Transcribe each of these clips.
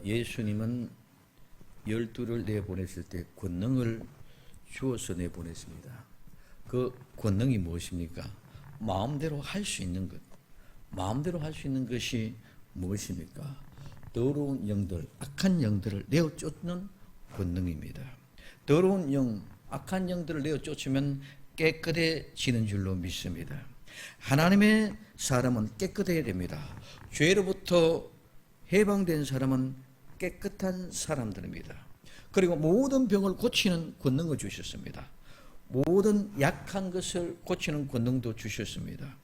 예수님은 12를 내보냈을 때 권능을 주어서 내보냈습니다. 그 권능이 무엇입니까? 마음대로 할 수 있는 것. 마음대로 할 수 있는 것이 무엇입니까? 더러운 영들, 악한 영들을 내어 쫓는 권능입니다. 더러운 영, 악한 영들을 내어 쫓으면 깨끗해지는 줄로 믿습니다. 하나님의 사람은 깨끗해야 됩니다. 죄로부터 해방된 사람은 깨끗한 사람들입니다. 그리고 모든 병을 고치는 권능을 주셨습니다. 모든 약한 것을 고치는 권능도 주셨습니다.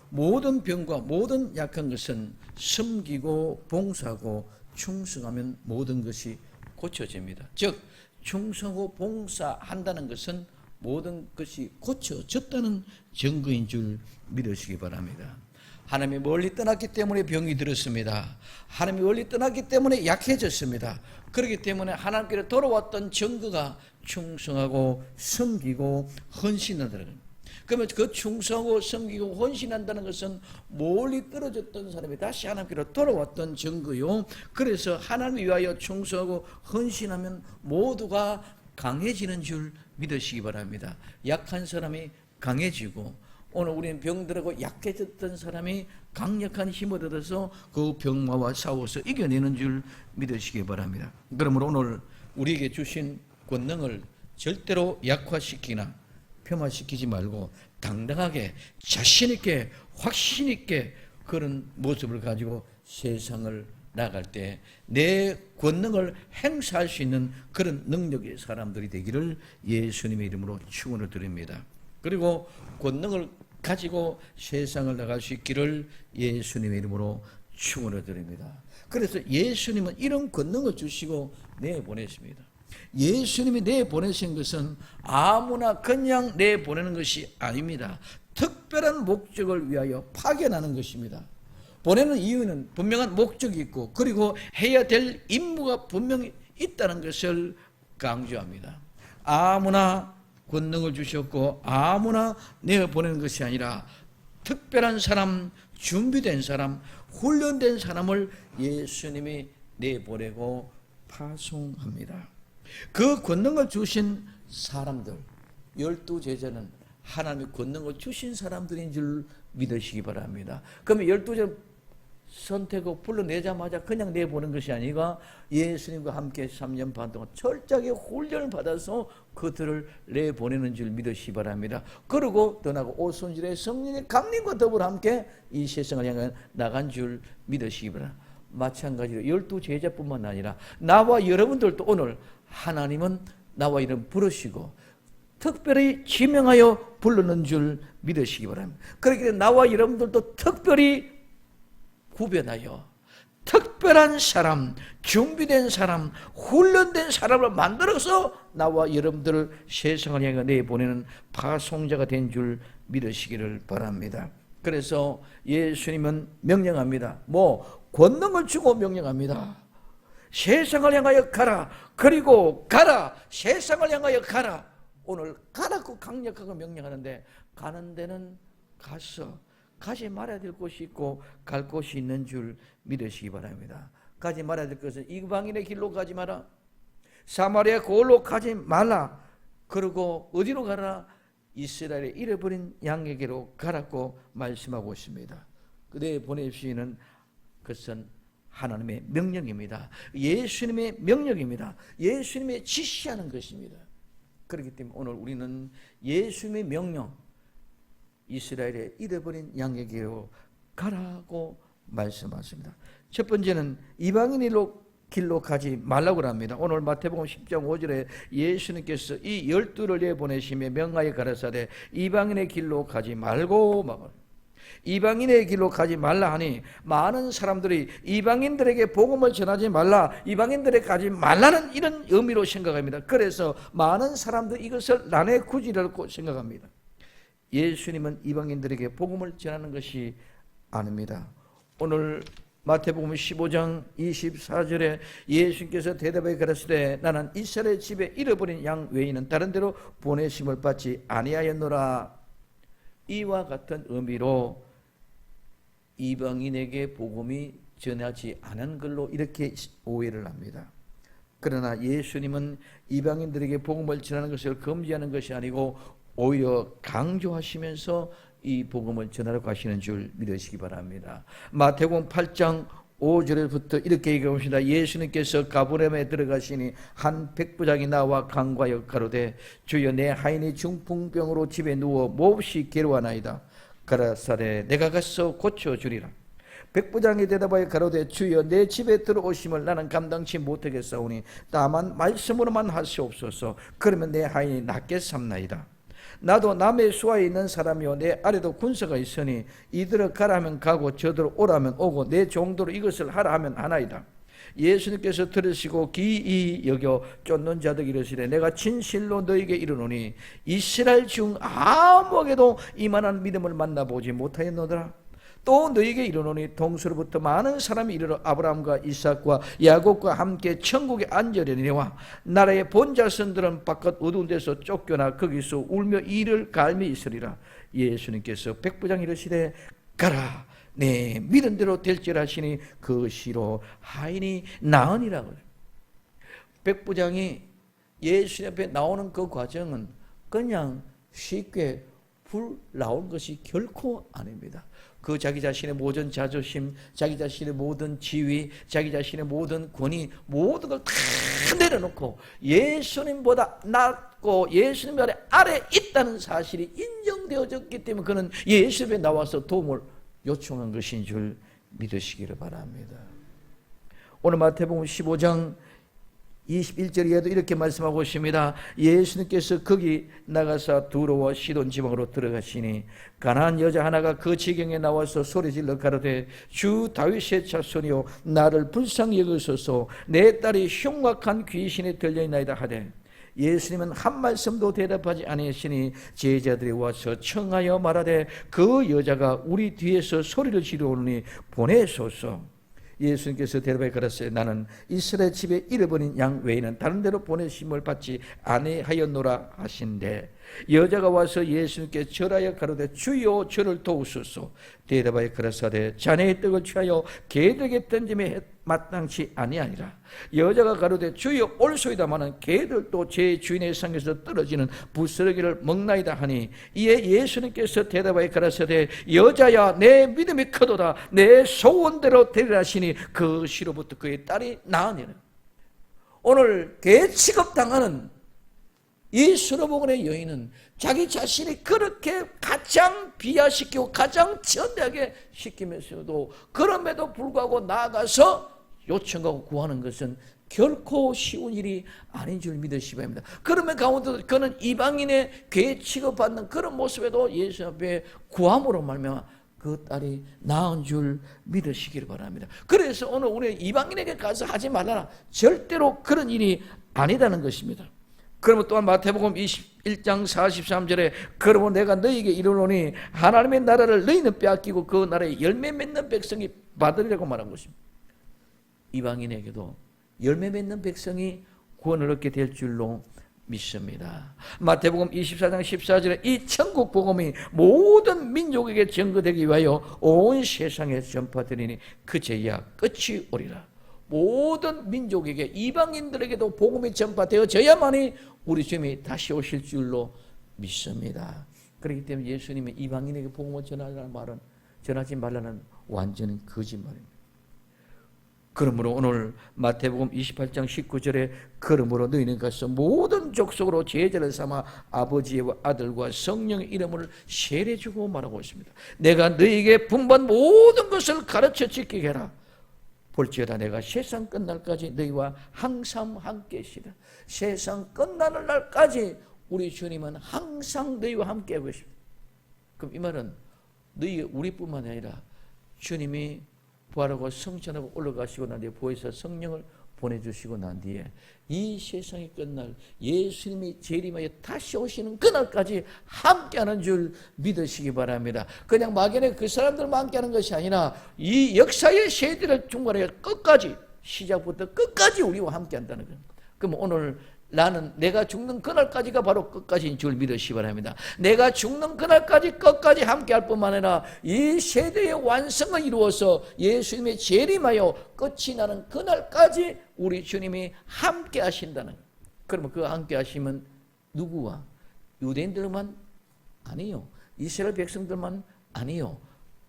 모든 병과 모든 약한 것은 섬기고 봉사하고 충성하면 모든 것이 고쳐집니다. 즉 충성하고 봉사한다는 것은 모든 것이 고쳐졌다는 증거인 줄 믿으시기 바랍니다. 하나님이 멀리 떠났기 때문에 병이 들었습니다. 하나님이 멀리 떠났기 때문에 약해졌습니다. 그렇기 때문에 하나님께로 돌아왔던 증거가 충성하고 섬기고 헌신한다는 겁니다. 그러면 그 충성하고 섬기고 헌신한다는 것은 멀리 떨어졌던 사람이 다시 하나님께로 돌아왔던 증거요. 그래서 하나님을 위하여 충성하고 헌신하면 모두가 강해지는 줄 믿으시기 바랍니다. 약한 사람이 강해지고 오늘 우리는 병들하고 약해졌던 사람이 강력한 힘을 얻어서 그 병마와 싸워서 이겨내는 줄 믿으시기 바랍니다. 그러므로 오늘 우리에게 주신 권능을 절대로 약화시키나 폄하시키지 말고 당당하게 자신있게 확신있게 그런 모습을 가지고 세상을 나갈 때 내 권능을 행사할 수 있는 그런 능력의 사람들이 되기를 예수님의 이름으로 축원을 드립니다. 그리고 권능을 가지고 세상을 나갈 수 있기를 예수님의 이름으로 축원을 드립니다. 그래서 예수님은 이런 권능을 주시고 내보내십니다. 예수님이 내보내신 것은 아무나 그냥 내보내는 것이 아닙니다. 특별한 목적을 위하여 파견하는 것입니다. 보내는 이유는 분명한 목적이 있고 그리고 해야 될 임무가 분명히 있다는 것을 강조합니다. 아무나 권능을 주셨고 아무나 내보내는 것이 아니라 특별한 사람, 준비된 사람, 훈련된 사람을 예수님이 내보내고 파송합니다. 그 권능을 주신 사람들, 12제자는 하나님의 권능을 주신 사람들인 줄 믿으시기 바랍니다. 그러면 12제자 선택하고 불러내자마자 그냥 내보는 것이 아니라 예수님과 함께 3년 반 동안 철저하게 훈련을 받아서 그들을 내보내는 줄 믿으시기 바랍니다. 그리고 떠나고 오순절에 성령의 강림과 더불어 함께 이 세상을 향해 나간 줄 믿으시기 바랍니다. 마찬가지로 12제자뿐만 아니라 나와 여러분들도 오늘 하나님은 나와 이름 부르시고 특별히 지명하여 부르는 줄 믿으시기 바랍니다. 그렇기 때문에 나와 여러분들도 특별히 구별하여 특별한 사람, 준비된 사람, 훈련된 사람을 만들어서 나와 여러분들을 세상을 향해 내보내는 파송자가 된 줄 믿으시기를 바랍니다. 그래서 예수님은 명령합니다. 권능을 주고 명령합니다. 세상을 향하여 가라. 그리고 가라. 세상을 향하여 가라. 오늘 가라고 강력하게 명령하는데 가는 데는 가지 말아야 될 곳이 있고 갈 곳이 있는 줄 믿으시기 바랍니다. 가지 말아야 될 것은 이방인의 길로 가지 마라. 사마리아 고을로 가지 말라. 그리고 어디로 가라? 이스라엘의 잃어버린 양에게로 가라고 말씀하고 있습니다. 그대 보내시는 것은 하나님의 명령입니다. 예수님의 명령입니다. 예수님의 지시하는 것입니다. 그렇기 때문에 오늘 우리는 예수님의 명령, 이스라엘의 잃어버린 양에게로 가라고 말씀하십니다. 첫 번째는 이방인의 길로 가지 말라고 합니다. 오늘 마태복음 10장 5절에 예수님께서 이 12를 내보내시며 명하여 가라사대 이방인의 길로 가지 말고 이방인의 길로 가지 말라 하니 많은 사람들이 이방인들에게 복음을 전하지 말라, 이방인들에게 가지 말라는 이런 의미로 생각합니다. 그래서 많은 사람들이 이것을 난해 구지라고 생각합니다. 예수님은 이방인들에게 복음을 전하는 것이 아닙니다. 오늘 마태복음 15장 24절에 예수님께서 대답하여 가라사대 나는 이스라엘 집에 잃어버린 양 외에는 다른 데로 보내심을 받지 아니하였노라. 이와 같은 의미로 이방인에게 복음이 전하지 않은 걸로 이렇게 오해를 합니다. 그러나 예수님은 이방인들에게 복음을 전하는 것을 금지하는 것이 아니고 오히려 강조하시면서 이 복음을 전하라고 하시는 줄 믿으시기 바랍니다. 마태복음 8장 5절부터 이렇게 얘기합니다. 예수님께서 가버나움에 들어가시니 한 백부장이 나와 간과하여 가로되 주여 내 하인이 중풍병으로 집에 누워 몹시 괴로워하나이다. 가라사대 내가 가서 고쳐주리라. 백부장이 대답하여 가로되 주여 내 집에 들어오심을 나는 감당치 못하겠사오니 다만 말씀으로만 하시옵소서. 그러면 내 하인이 낫게 삼나이다. 나도 남의 수하에 있는 사람이요 내 아래도 군사가 있으니 이들을 가라 하면 가고 저들을 오라 하면 오고 내 종도로 이것을 하라 하면 하나이다. 예수님께서 들으시고 기이 여겨 쫓는 자들 이르시되 내가 진실로 너에게 이르노니 이스라엘 중 아무에게도 이만한 믿음을 만나보지 못하였노더라. 또 너에게 이르노니 동서로부터 많은 사람이 이르러 아브라함과 이삭과 야곱과 함께 천국에 앉으려니와 나라의 본자손들은 바깥 어두운 데서 쫓겨나 거기서 울며 이를 갈미 있으리라. 예수님께서 백부장 이르시되 가라 내 믿은 대로 될지라 하시니 그 시로 하인이 나으니라. 백부장이 예수님 앞에 나오는 그 과정은 그냥 쉽게 불 나온 것이 결코 아닙니다. 그 자기 자신의 모든 자존심, 자기 자신의 모든 지위, 자기 자신의 모든 권위, 모든 걸 다 내려놓고 예수님보다 낫고 예수님 아래 있다는 사실이 인정되어졌기 때문에 그는 예수님에 나와서 도움을 요청한 것인 줄 믿으시기를 바랍니다. 오늘 마태복음 15장 21절에도 이렇게 말씀하고 있습니다. 예수님께서 거기 나가사 두로와 시돈 지방으로 들어가시니 가난한 여자 하나가 그 지경에 나와서 소리질러 가로되 주 다윗의 자손이요 나를 불쌍히 여기소서 내 딸이 흉악한 귀신에 들려있나이다 하되 예수님은 한 말씀도 대답하지 아니하시니 제자들이 와서 청하여 말하되 그 여자가 우리 뒤에서 소리를 지르오니 보내소서. 예수님께서 대답하여 가라사대 나는 이스라엘 집에 잃어버린 양 외에는 다른 데로 보내심을 받지 아니하였노라 하신대 여자가 와서 예수님께 절하여 가로되 주여 저를 도우소서. 대답하여 가라사대 자네의 떡을 취하여 개들에게 던짐에 마땅치 아니하니라. 여자가 가로되 주여 올소이다마는 개들도 제 주인의 상에서 떨어지는 부스러기를 먹나이다 하니 이에 예수님께서 대답하여 가라사대 여자야 내 믿음이 크도다 내 소원대로 되리라 하시니 그 시로부터 그의 딸이 나으니라. 오늘 개 취급당하는 이 수로보건의 여인은 자기 자신이 그렇게 가장 비하시키고 가장 천대하게 시키면서도 그럼에도 불구하고 나아가서 요청하고 구하는 것은 결코 쉬운 일이 아닌 줄 믿으시기 바랍니다. 그러면 가운데도 그는 이방인의 괴 취급받는 그런 모습에도 예수 앞에 구함으로 말미암아 그 딸이 낳은 줄 믿으시기를 바랍니다. 그래서 오늘 우리 이방인에게 가서 하지 말라라 절대로 그런 일이 아니다는 것입니다. 그러면 또한 마태복음 21장 43절에 그러면 내가 너희에게 이르노니 하나님의 나라를 너희는 빼앗기고 그 나라에 열매 맺는 백성이 받으리라고 말한 것입니다. 이방인에게도 열매 맺는 백성이 구원을 얻게 될 줄로 믿습니다. 마태복음 24장 14절에 이 천국 복음이 모든 민족에게 전거되기 위하여 온 세상에 전파되리니 그제야 끝이 오리라. 모든 민족에게 이방인들에게도 복음이 전파되어져야만이 우리 주님이 다시 오실 줄로 믿습니다. 그렇기 때문에 예수님이 이방인에게 복음을 전하지 말라는 완전히 거짓말입니다. 그러므로 오늘 마태복음 28장 19절에 그러므로 너희는 가서 모든 족속으로 제자를 삼아 아버지와 아들과 성령의 이름을 세례주고 말하고 있습니다. 내가 너희에게 분부한 모든 것을 가르쳐 지키게 해라. 볼지어다 내가 세상 끝날까지 너희와 항상 함께 있으리라. 세상 끝나는 날까지 우리 주님은 항상 너희와 함께 하고 있습니다. 그럼 이 말은 너희 우리뿐만 아니라 주님이 부활하고 성천하고 올라가시고 난 뒤에 보혜사 성령을 보내주시고 난 뒤에 이 세상이 끝날 예수님이 재림하여 다시 오시는 그날까지 함께하는 줄 믿으시기 바랍니다. 그냥 막연히 그 사람들만 함께하는 것이 아니라 이 역사의 세대를 중간에 끝까지 시작부터 끝까지 우리와 함께한다는 겁니다. 그럼 오늘 나는 내가 죽는 그날까지가 바로 끝까지인 줄 믿으시기 바랍니다. 내가 죽는 그날까지 끝까지 함께할 뿐만 아니라 이 세대의 완성을 이루어서 예수님의 재림하여 끝이 나는 그날까지 우리 주님이 함께 하신다는. 그러면 그 함께 하시면 누구와? 유대인들만 아니요, 이스라엘 백성들만 아니요,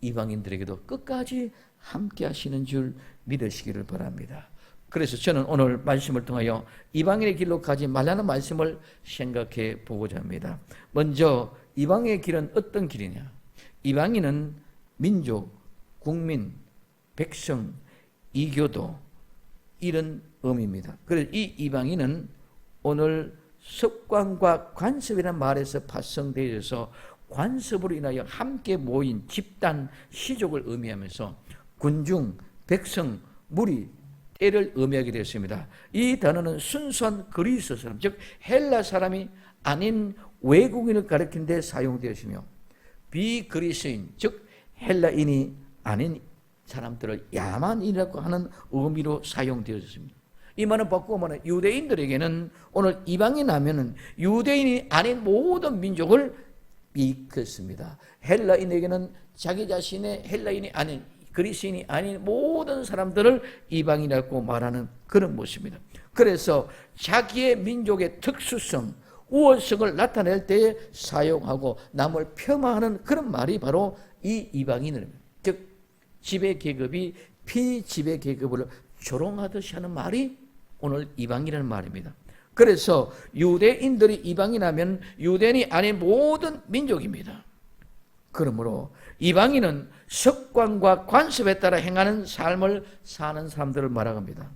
이방인들에게도 끝까지 함께 하시는 줄 믿으시기를 바랍니다. 그래서 저는 오늘 말씀을 통하여 이방인의 길로 가지 말라는 말씀을 생각해 보고자 합니다. 먼저 이방인의 길은 어떤 길이냐? 이방인은 민족, 국민, 백성, 이교도 이런 의미입니다. 그래서 이 이방인은 오늘 습관과 관습이라는 말에서 파생되어서 관습으로 인하여 함께 모인 집단, 시족을 의미하면서 군중, 백성, 무리, 때를 의미하게 되었습니다. 이 단어는 순수한 그리스 사람, 즉 헬라 사람이 아닌 외국인을 가리키는 데 사용되었으며 비그리스인, 즉 헬라인이 아닌 사람들을 야만인이라고 하는 의미로 사용되었습니다. 이 말은 바꾸면 유대인들에게는 오늘 이방인 하면은 유대인이 아닌 모든 민족을 일컫습니다. 헬라인에게는 자기 자신의 헬라인이 아닌, 그리스인이 아닌 모든 사람들을 이방인이라고 말하는 그런 모습입니다. 그래서 자기의 민족의 특수성, 우월성을 나타낼 때에 사용하고 남을 폄하하는 그런 말이 바로 이 이방인입니다. 즉 지배계급이 피지배계급을 조롱하듯이 하는 말이 오늘 이방인이라는 말입니다. 그래서 유대인들이 이방인하면 유대인이 아닌 모든 민족입니다. 그러므로 이방인은 습관과 관습에 따라 행하는 삶을 사는 사람들을 말합니다.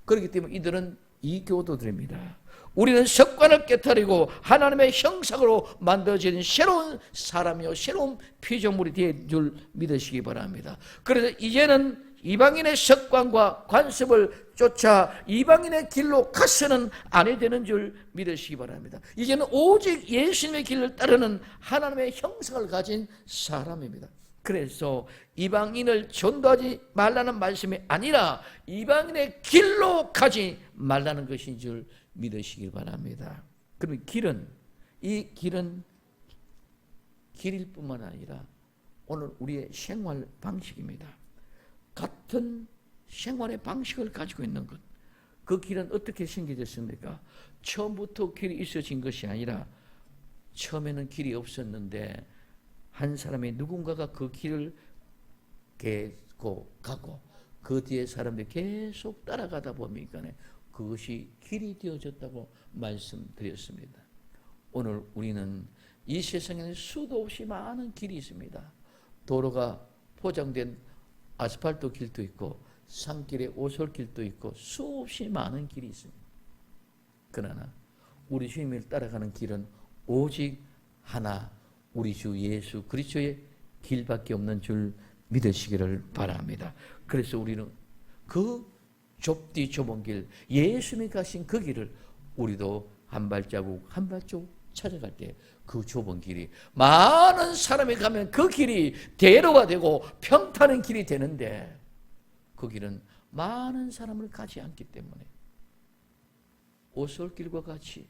그렇기 때문에 이들은 이교도들입니다. 우리는 습관을 깨트리고 하나님의 형상으로 만들어진 새로운 사람이요, 새로운 피조물이 될 줄 믿으시기 바랍니다. 그래서 이제는 이방인의 습관과 관습을 쫓아 이방인의 길로 가서는 아니 되는 줄 믿으시기 바랍니다. 이제는 오직 예수님의 길을 따르는 하나님의 형상을 가진 사람입니다. 그래서 이방인을 전도하지 말라는 말씀이 아니라 이방인의 길로 가지 말라는 것인 줄 믿으시기 바랍니다. 그러면 이 길은 길일 뿐만 아니라 오늘 우리의 생활 방식입니다. 같은 생활의 방식을 가지고 있는 것. 그 길은 어떻게 생겨졌습니까? 처음부터 길이 있어진 것이 아니라 처음에는 길이 없었는데 한 사람이 누군가가 그 길을 계속 가고 그 뒤에 사람들이 계속 따라가다 보니까 그것이 길이 되어졌다고 말씀드렸습니다. 오늘 우리는 이 세상에는 수도 없이 많은 길이 있습니다. 도로가 포장된 아스팔트 길도 있고 산길에 오솔길도 있고 수없이 많은 길이 있습니다. 그러나 우리 주님을 따라가는 길은 오직 하나, 우리 주 예수 그리스도의 길밖에 없는 줄 믿으시기를 바랍니다. 그래서 우리는 그 좁디 좁은 길, 예수님이 가신 그 길을 우리도 한 발자국 한 발자국 찾아갈 때 그 좁은 길이 많은 사람이 가면 그 길이 대로가 되고 평탄한 길이 되는데 그 길은 많은 사람을 가지 않기 때문에 오솔길과 같이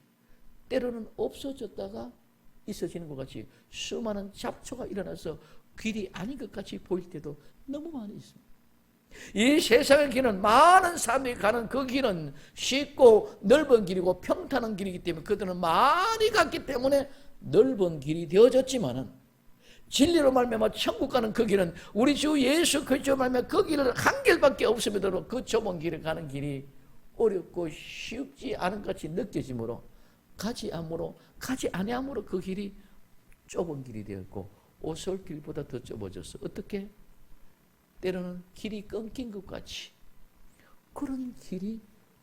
때로는 없어졌다가 있어지는 것 같이 수많은 잡초가 일어나서 길이 아닌 것 같이 보일 때도 너무 많이 있습니다. 이 세상의 길은 많은 사람들이 가는 그 길은 쉽고 넓은 길이고 평탄한 길이기 때문에 그들은 많이 갔기 때문에 넓은 길이 되어졌지만은 진리로 말미암아 천국 가는 그 길은 우리 주 예수 그리스도로 말미암아 그 길을 한 길밖에 없음에도 그 좁은 길을 가는 길이 어렵고 쉽지 않은 것 같이 느껴지므로 가지 아니함으로 그 길이 좁은 길이 되었고 오솔길보다 더 좁아졌어. 어떻게? 때로는 길이 끊긴 것 같이 그런 길이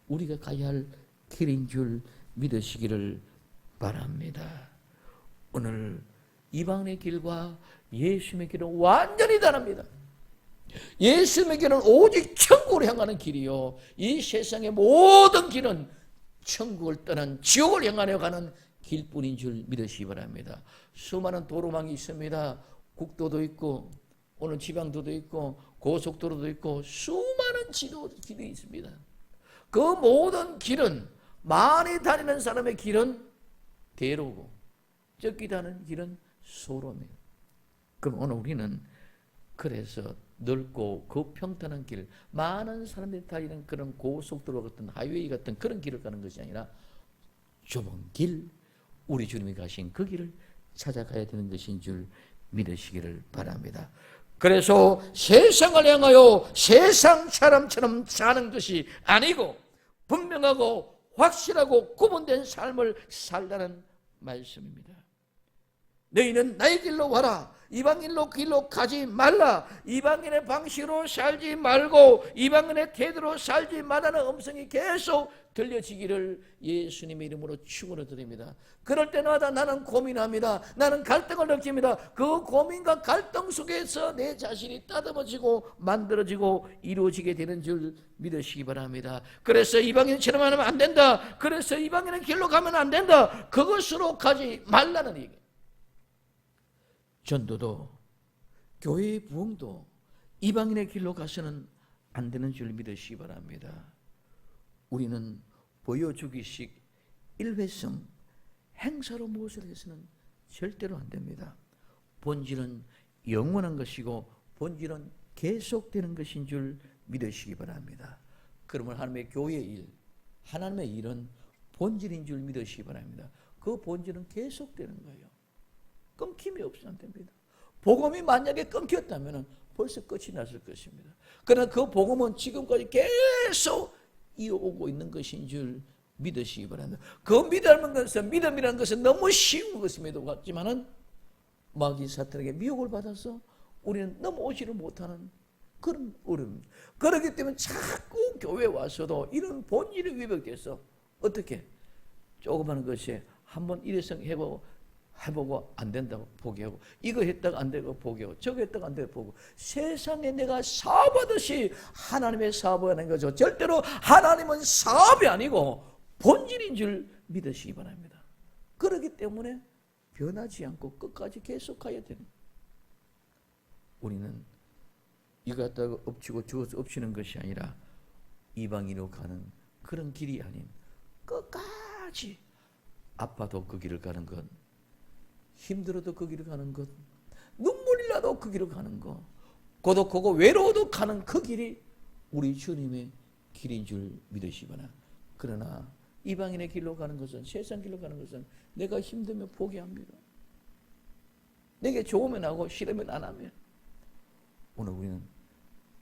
우리가 가야 할 길인 줄 믿으시기를 바랍니다. 오늘 이방의 길과 예수님의 길은 완전히 다릅니다. 예수님의 길은 오직 천국을 향하는 길이요, 이 세상의 모든 길은 천국을 떠난 지옥을 향하여 가는 길뿐인 줄 믿으시기 바랍니다. 수많은 도로망이 있습니다. 국도도 있고 오늘 지방도도 있고 고속도로도 있고 수많은 길이 있습니다. 그 모든 길은 많이 다니는 사람의 길은 대로고 적게 다니는 길은 소로며. 그럼 오늘 우리는 그래서 넓고 그 평탄한 길, 많은 사람들이 다니는 그런 고속도로 같은 하이웨이 같은 그런 길을 가는 것이 아니라 좁은 길, 우리 주님이 가신 그 길을 찾아가야 되는 것인 줄 믿으시기를 바랍니다. 그래서 세상을 향하여 세상 사람처럼 사는 것이 아니고 분명하고 확실하고 구분된 삶을 살라는 말씀입니다. 너희는 나의 길로 와라. 이방인의 길로 가지 말라. 이방인의 방식으로 살지 말고 이방인의 태도로 살지 말라는 음성이 계속 들려지기를 예수님의 이름으로 축원을 드립니다. 그럴 때마다 나는 고민합니다. 나는 갈등을 느낍니다. 그 고민과 갈등 속에서 내 자신이 따듬어지고 만들어지고 이루어지게 되는 줄 믿으시기 바랍니다. 그래서 이방인처럼 하면 안 된다. 그래서 이방인의 길로 가면 안 된다. 그것으로 가지 말라는 얘기. 전도도 교회의 부흥도 이방인의 길로 가서는 안 되는 줄 믿으시기 바랍니다. 우리는 보여주기식 일회성 행사로 무엇을 해서는 절대로 안 됩니다. 본질은 영원한 것이고 본질은 계속되는 것인 줄 믿으시기 바랍니다. 그러면 하나님의 교회의 일, 하나님의 일은 본질인 줄 믿으시기 바랍니다. 그 본질은 계속되는 거예요. 끊김이 없으면 안 됩니다. 복음이 만약에 끊겼다면 벌써 끝이 났을 것입니다. 그러나 그 복음은 지금까지 계속 이어오고 있는 것인 줄 믿으시기 바랍니다. 그 믿음이라는 것은 너무 쉬운 것임에도 같지만은 마귀 사탄에게 미혹을 받아서 우리는 넘어오지를 못하는 그런 어려움입니다. 그렇기 때문에 자꾸 교회에 와서도 이런 본질이 위배돼서 어떻게 조그마한 것에 한번 일회성 해보고 안 된다고 포기하고 이거 했다가 안 되고 포기하고 저거 했다가 안 되고 포기하고 세상에 내가 사업하듯이 하나님의 사업을 하는 거죠. 절대로 하나님은 사업이 아니고 본질인 줄 믿으시기 바랍니다. 그렇기 때문에 변하지 않고 끝까지 계속해야 되는 거예요. 우리는 이거 갖다가 엎치고 저것을 엎치는 것이 아니라 이방인으로 가는 그런 길이 아닌 끝까지 아파도 그 길을 가는 것, 힘들어도 그 길을 가는 것, 눈물이 나도 그 길을 가는 것, 고독하고 외로워도 가는 그 길이 우리 주님의 길인 줄 믿으시기 바랍니다. 그러나 이방인의 길로 가는 것은, 세상 길로 가는 것은 내가 힘들면 포기합니다. 내게 좋으면 하고 싫으면 안 하면. 오늘 우리는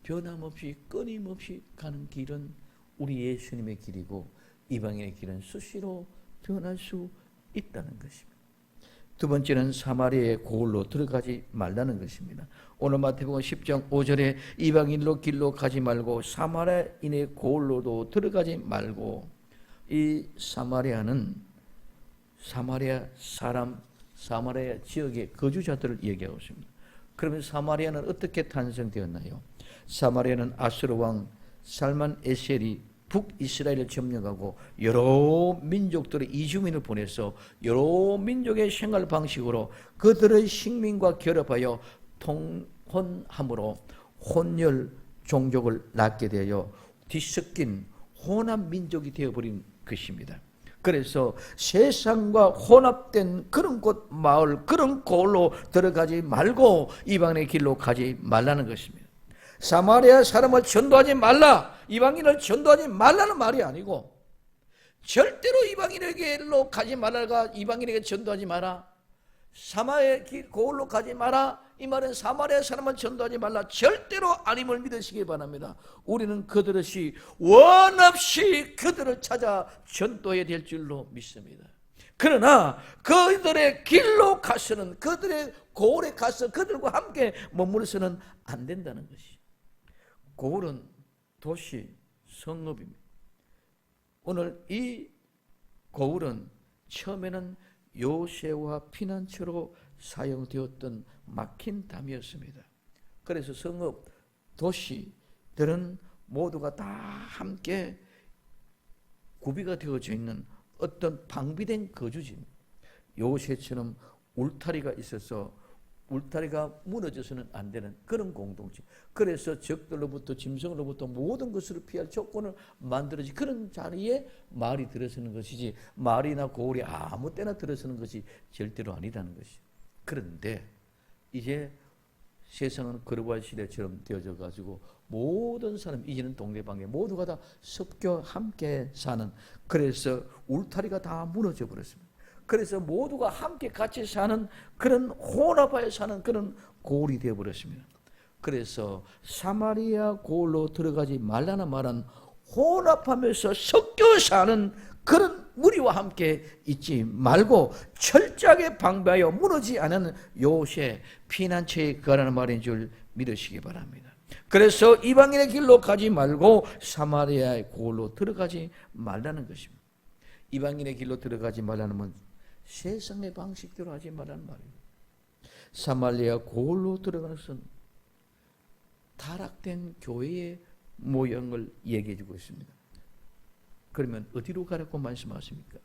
변함없이 끊임없이 가는 길은 우리 예수님의 길이고 이방인의 길은 수시로 변할 수 있다는 것입니다. 두 번째는 사마리아의 고을로 들어가지 말라는 것입니다. 오늘 마태복음 10장 5절에 이방인로 길로 가지 말고 사마리아인의 고을로도 들어가지 말고, 이 사마리아는 사마리아 사람, 사마리아 지역의 거주자들을 얘기하고 있습니다. 그러면 사마리아는 어떻게 탄생되었나요? 사마리아는 아수르 왕 살만 에셀이 북이스라엘을 점령하고 여러 민족들의 이주민을 보내서 여러 민족의 생활 방식으로 그들의 식민과 결합하여 통혼함으로 혼혈 종족을 낳게 되어 뒤섞인 혼합 민족이 되어버린 것입니다. 그래서 세상과 혼합된 그런 곳, 마을, 그런 고을로 들어가지 말고 이방인의 길로 가지 말라는 것입니다. 사마리아 사람을 전도하지 말라, 이방인을 전도하지 말라는 말이 아니고 절대로 이방인에게로 가지 말라가 이방인에게 전도하지 마라, 사마리아 길 고을로 가지 마라, 이 말은 사마리아 사람을 전도하지 말라, 절대로 아님을 믿으시기 바랍니다. 우리는 그들이 원없이 그들을 찾아 전도해야 될 줄로 믿습니다. 그러나 그들의 길로 가서는, 그들의 고을에 가서 그들과 함께 머물러서는 안 된다는 것이. 고을은 도시, 성읍입니다. 오늘 이 고을은 처음에는 요새와 피난처로 사용되었던 막힌 담이었습니다. 그래서 성읍, 도시들은 모두가 다 함께 구비가 되어져 있는 어떤 방비된 거주지입니다. 요새처럼 울타리가 있어서 울타리가 무너져서는 안 되는 그런 공동체. 그래서 적들로부터 짐승으로부터 모든 것을 피할 조건을 만들어지 그런 자리에 말이 들어서는 것이지 말이나 고울이 아무 때나 들어서는 것이 절대로 아니라는 것이. 그런데 이제 세상은 거루발 시대처럼 되어져 가지고 모든 사람 이제는 동네방네 모두가 다 섞여 함께 사는, 그래서 울타리가 다 무너져 버렸습니다. 그래서 모두가 함께 같이 사는 그런 혼합하여 사는 그런 고울이 되어 버렸습니다. 그래서 사마리아 고울로 들어가지 말라는 말은 혼합하면서 섞여 사는 그런 무리와 함께 있지 말고 철저하게 방배하여 무너지지 않은 요새 피난처에 가라는 말인 줄 믿으시기 바랍니다. 그래서 이방인의 길로 가지 말고 사마리아의 고울로 들어가지 말라는 것입니다. 이방인의 길로 들어가지 말라는 건 세상의 방식대로 하지 말라는 말입니다. 사마리아 고울로 들어가는 것은 타락된 교회의 모양을 얘기해 주고 있습니다. 그러면 어디로 가라고 말씀하십니까?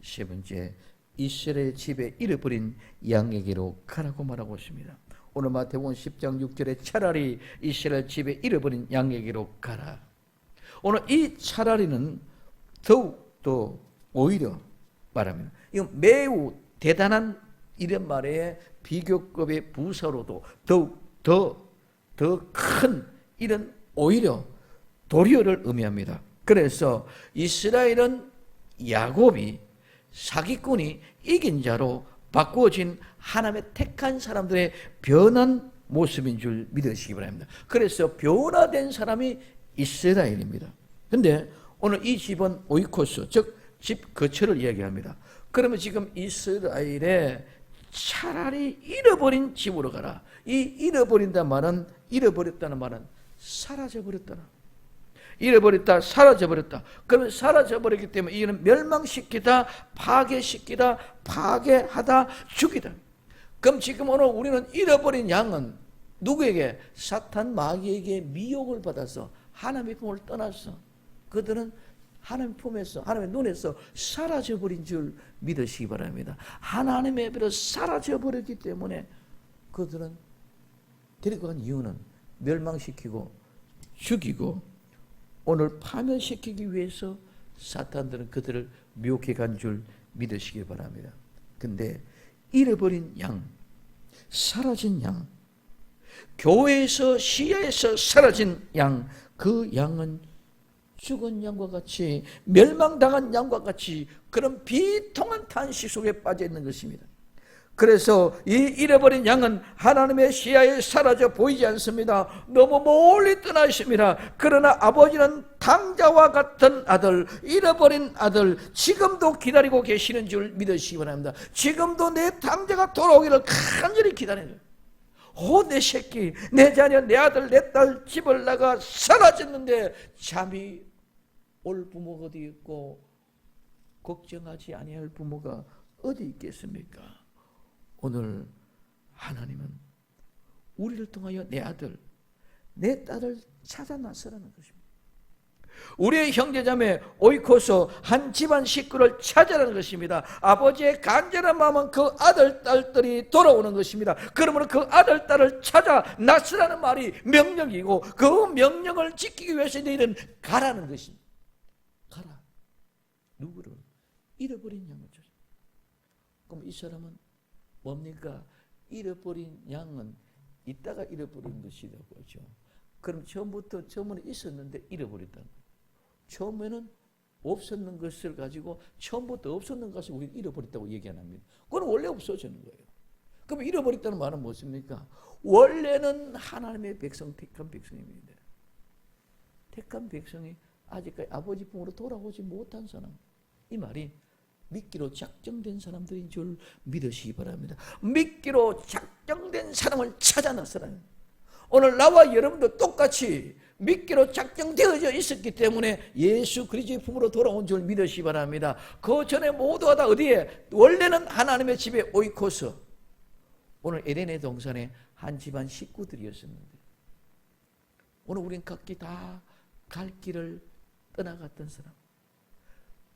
세 번째, 이스라엘 집에 잃어버린 양에게로 가라고 말하고 있습니다. 오늘 마태복음 10장 6절에 차라리 이스라엘 집에 잃어버린 양에게로 가라. 오늘 이 차라리는 더욱 더 오히려 말합니다. 이건 매우 대단한 이런 말에 비교급의 부사로도 더욱 더 큰 이런 오히려 도리어를 의미합니다. 그래서 이스라엘은 야곱이 사기꾼이 이긴 자로 바꾸어진 하나님의 택한 사람들의 변한 모습인 줄 믿으시기 바랍니다. 그래서 변화된 사람이 이스라엘입니다. 그런데 오늘 이 집은 오이코스, 즉 집 거처를 이야기합니다. 그러면 지금 이스라엘에 차라리 잃어버린 집으로 가라. 이 잃어버린다는 말은, 잃어버렸다는 말은 사라져버렸다는, 잃어버렸다, 사라져버렸다. 그러면 사라져버렸기 때문에 이는 멸망시키다, 파괴시키다, 파괴하다, 죽이다. 그럼 지금 오늘 우리는 잃어버린 양은 누구에게? 사탄 마귀에게 미혹을 받아서 하나님의 품을 떠났어. 그들은 하나님의 품에서, 하나님의 눈에서 사라져버린 줄 믿으시기 바랍니다. 하나님의 앞에서 사라져버렸기 때문에 그들은 데리고 간 이유는 멸망시키고 죽이고 오늘 파멸시키기 위해서 사탄들은 그들을 미혹해 간 줄 믿으시기 바랍니다. 근데 잃어버린 양, 사라진 양, 교회에서 시야에서 사라진 양, 그 양은 죽은 양과 같이, 멸망당한 양과 같이 그런 비통한 탄식 속에 빠져 있는 것입니다. 그래서 이 잃어버린 양은 하나님의 시야에 사라져 보이지 않습니다. 너무 멀리 떠나 있습니다. 그러나 아버지는 탕자와 같은 아들, 잃어버린 아들 지금도 기다리고 계시는 줄 믿으시기 바랍니다. 지금도 내 탕자가 돌아오기를 간절히 기다리는, 내 새끼, 내 자녀, 내 아들, 내 딸 집을 나가 사라졌는데 잠이 올 부모가 어디 있고 걱정하지 아니할 부모가 어디 있겠습니까? 오늘 하나님은 우리를 통하여 내 아들, 내 딸을 찾아 나서라는 것입니다. 우리의 형제자매 오이코스 한 집안 식구를 찾아라는 것입니다. 아버지의 간절한 마음은 그 아들, 딸들이 돌아오는 것입니다. 그러므로 그 아들, 딸을 찾아 나서라는 말이 명령이고 그 명령을 지키기 위해서 너희는 가라는 것입니다. 가라. 누구를? 잃어버린 양을 찾아. 그럼 이 사람은 뭡니까? 잃어버린 양은 있다가 잃어버린 것이라고 하죠. 그럼 처음에 있었는데 잃어버렸다는 거예요. 처음에는 없었는 것을 가지고 처음부터 없었는 것을 우리는 잃어버렸다고 얘기 안 합니다. 그건 원래 없어지는 거예요. 그럼 잃어버렸다는 말은 무엇입니까? 원래는 하나님의 백성, 택한 백성입니다. 택한 백성이 아직까지 아버지 품으로 돌아오지 못한 사람, 이 말이 믿기로 작정된 사람들인 줄 믿으시기 바랍니다. 믿기로 작정된 사람을 찾아 나서라. 오늘 나와 여러분도 똑같이 믿기로 작정되어져 있었기 때문에 예수 그리스도의 품으로 돌아온 줄 믿으시기 바랍니다. 그 전에 모두가 다 어디에? 원래는 하나님의 집에 오이코스, 오늘 에덴의 동산에 한 집안 식구들이었습니다. 오늘 우린 각기 다 갈 길을 떠나갔던 사람.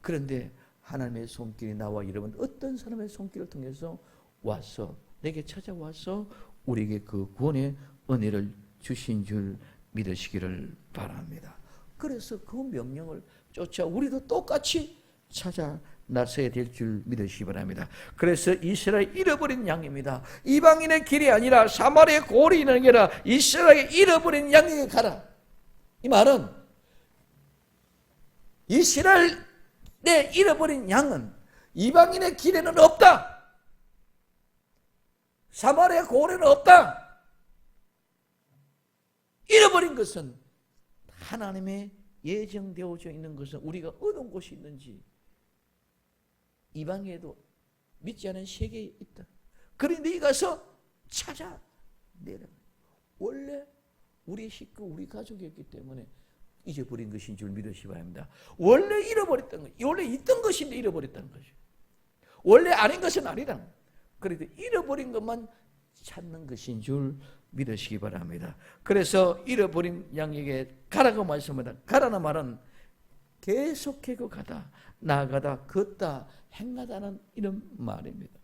그런데 하나님의 손길이 나와 여러분 어떤 사람의 손길을 통해서 와서 내게 찾아와서 우리에게 그 구원의 은혜를 주신 줄 믿으시기를 바랍니다. 그래서 그 명령을 쫓아 우리도 똑같이 찾아 나서야 될 줄 믿으시기 바랍니다. 그래서 이스라엘 잃어버린 양입니다. 이방인의 길이 아니라 사마리아 고리 있는 게 아니라 이스라엘 잃어버린 양에게 가라. 이 말은 이스라엘의 잃어버린 양은 이방인의 길에는 없다. 사마리아 고리는 없다. 잃어버린 것은 하나님의 예정되어져 있는 것은 우리가 어떤 곳이 있는지 이방에도 믿지 않은 세계에 있다. 그러니 네가 가서 찾아내라. 원래 우리 식구, 우리 가족이었기 때문에 잊어버린 것인 줄 믿으시기 바랍니다. 원래 잃어버렸던 것, 원래 있던 것인데 잃어버렸다는 것이죠. 원래 아닌 것은 아니다. 그래도 잃어버린 것만 찾는 것인 줄 믿으시기 바랍니다. 그래서 잃어버린 양에게 가라고 말씀합니다. 가라는 말은 계속해서 가다, 나아가다, 걷다, 행하다는 이런 말입니다.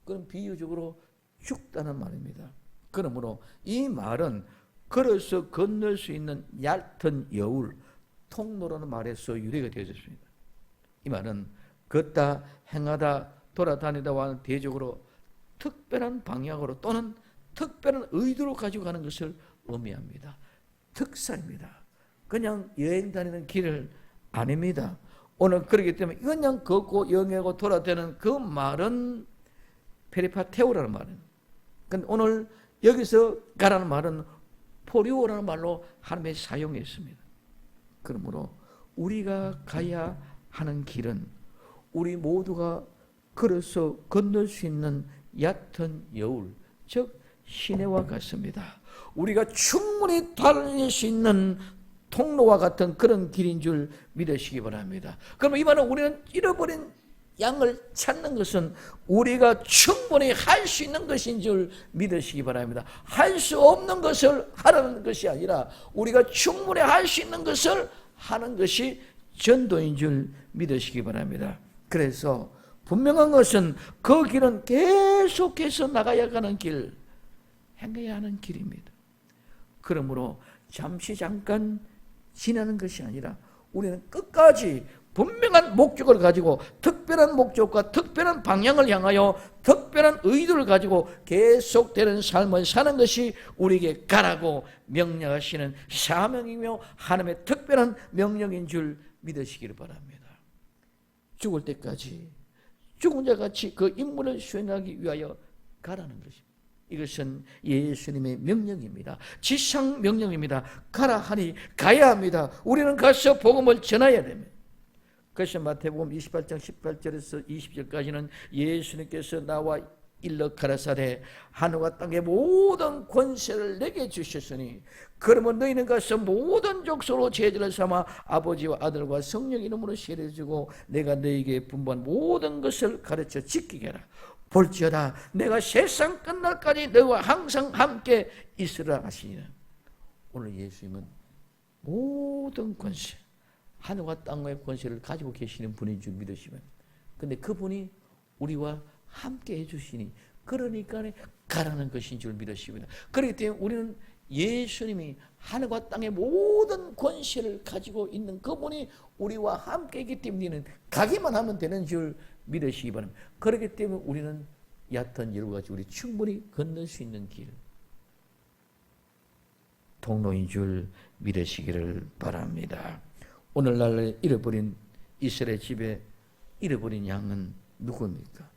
그럼 비유적으로 죽다는 말입니다. 그러므로 이 말은 걸어서 건널 수 있는 얕은 여울, 통로라는 말에서 유래가 되어졌습니다. 이 말은 걷다, 행하다, 돌아다니다와는 대적으로 특별한 방향으로 또는 특별한 의도로 가지고 가는 것을 의미합니다. 특사입니다. 그냥 여행 다니는 길을 아닙니다. 오늘 그렇기 때문에 그냥 걷고 여행하고 돌아다니는 그 말은 페리파테오라는 말은. 근데 오늘 여기서 가라는 말은 포리오라는 말로 하나님이 사용했습니다. 그러므로 우리가 가야 하는 길은 우리 모두가 걸어서 건널 수 있는 얕은 여울, 즉 시내와 같습니다. 우리가 충분히 달릴 수 있는 통로와 같은 그런 길인 줄 믿으시기 바랍니다. 그러면 이 말은 우리는 잃어버린 양을 찾는 것은 우리가 충분히 할 수 있는 것인 줄 믿으시기 바랍니다. 할 수 없는 것을 하라는 것이 아니라 우리가 충분히 할 수 있는 것을 하는 것이 전도인 줄 믿으시기 바랍니다. 그래서 분명한 것은 그 길은 계속해서 나가야 하는 길, 행해야 하는 길입니다. 그러므로 잠깐 지나는 것이 아니라 우리는 끝까지 분명한 목적을 가지고 특별한 목적과 특별한 방향을 향하여 특별한 의도를 가지고 계속되는 삶을 사는 것이 우리에게 가라고 명령하시는 사명이며 하나님의 특별한 명령인 줄 믿으시기를 바랍니다. 죽을 때까지 죽은 자같이 그 임무를 수행하기 위하여 가라는 것입니다. 이것은 예수님의 명령입니다. 지상 명령입니다. 가라 하니 가야 합니다. 우리는 가서 복음을 전해야 됩니다. 그래서 마태복음 28장 18절에서 20절까지는 예수님께서 나와 일러 가라사대 하늘과 땅의 모든 권세를 내게 주셨으니 그러면 너희는 가서 모든 족속으로 제자를 삼아 아버지와 아들과 성령 이름으로 세례주고 내가 너희에게 분부한 모든 것을 가르쳐 지키게 하라. 볼지어다 내가 세상 끝날까지 너희와 항상 함께 있으라 하시니라. 오늘 예수님은 모든 권세, 하늘과 땅의 권세를 가지고 계시는 분인 줄 믿으시면, 근데 그분이 우리와 함께 해주시니 그러니까 가라는 것인 줄 믿으십니다. 그렇기 때문에 우리는 예수님이 하늘과 땅의 모든 권세를 가지고 있는 그분이 우리와 함께 있기 때문에 우리는 가기만 하면 되는 줄 믿으시기 바랍니다. 그렇기 때문에 우리는 얕은 여울 가지고 우리 충분히 건널 수 있는 길, 통로인 줄 믿으시기를 바랍니다. 오늘날 잃어버린 이스라엘 집에 잃어버린 양은 누구입니까?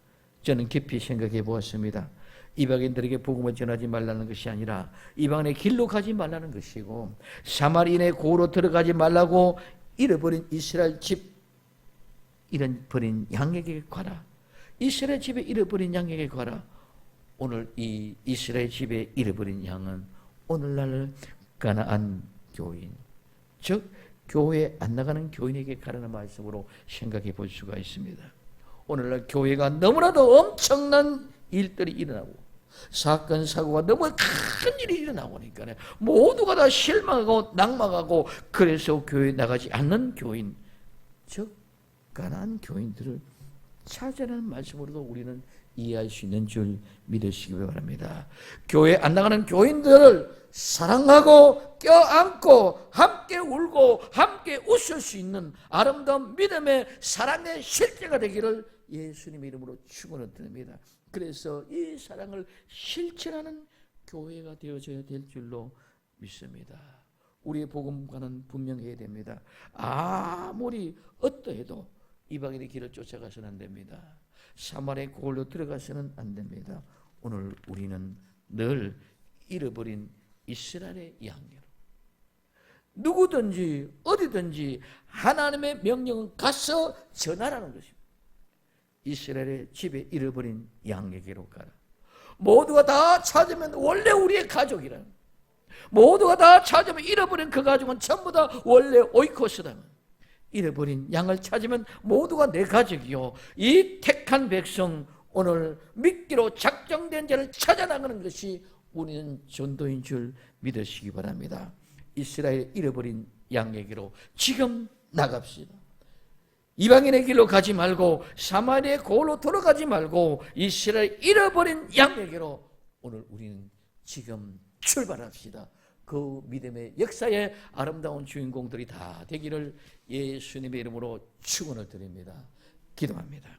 저는 깊이 생각해 보았습니다. 이방인들에게 복음을 전하지 말라는 것이 아니라 이방인의 길로 가지 말라는 것이고 사마리아인의 고로 들어가지 말라고 잃어버린 이스라엘 집 잃어버린 양에게 가라. 이스라엘 집에 잃어버린 양에게 가라. 오늘 이 이스라엘 집에 잃어버린 양은 오늘날 가나안 교인, 즉 교회에 안 나가는 교인에게 가라는 말씀으로 생각해 볼 수가 있습니다. 오늘날 교회가 너무나도 엄청난 일들이 일어나고 사건 사고가 너무 큰 일이 일어나니까 모두가 다 실망하고 낙망하고 그래서 교회에 나가지 않는 교인, 즉 가난한 교인들을 찾아라는 말씀으로도 우리는 이해할 수 있는 줄 믿으시기 바랍니다. 교회 안 나가는 교인들을 사랑하고 껴안고 함께 울고 함께 웃을 수 있는 아름다운 믿음의 사랑의 실제가 되기를 예수님의 이름으로 축원을 드립니다. 그래서 이 사랑을 실천하는 교회가 되어져야 될 줄로 믿습니다. 우리의 복음과는 분명해야 됩니다. 아무리 어떠해도 이방인의 길을 쫓아가서는 안 됩니다. 사마리아의 고을로 들어가서는 안 됩니다. 오늘 우리는 늘 잃어버린 이스라엘의 양으로 누구든지 어디든지 하나님의 명령은 가서 전하라는 것입니다. 이스라엘의 집에 잃어버린 양에게로 가라. 모두가 다 찾으면 원래 우리의 가족이라. 모두가 다 찾으면 잃어버린 그 가족은 전부 다 원래 오이코스다. 잃어버린 양을 찾으면 모두가 내 가족이요. 이 택한 백성 오늘 믿기로 작정된 자를 찾아나가는 것이 우리는 전도인 줄 믿으시기 바랍니다. 이스라엘 잃어버린 양에게로 지금 나갑시다. 이방인의 길로 가지 말고 사마리아의 고을로 돌아가지 말고 이스라엘 잃어버린 양에게로 오늘 우리는 지금 출발합시다. 그 믿음의 역사의 아름다운 주인공들이 다 되기를 예수님의 이름으로 축원을 드립니다. 기도합니다.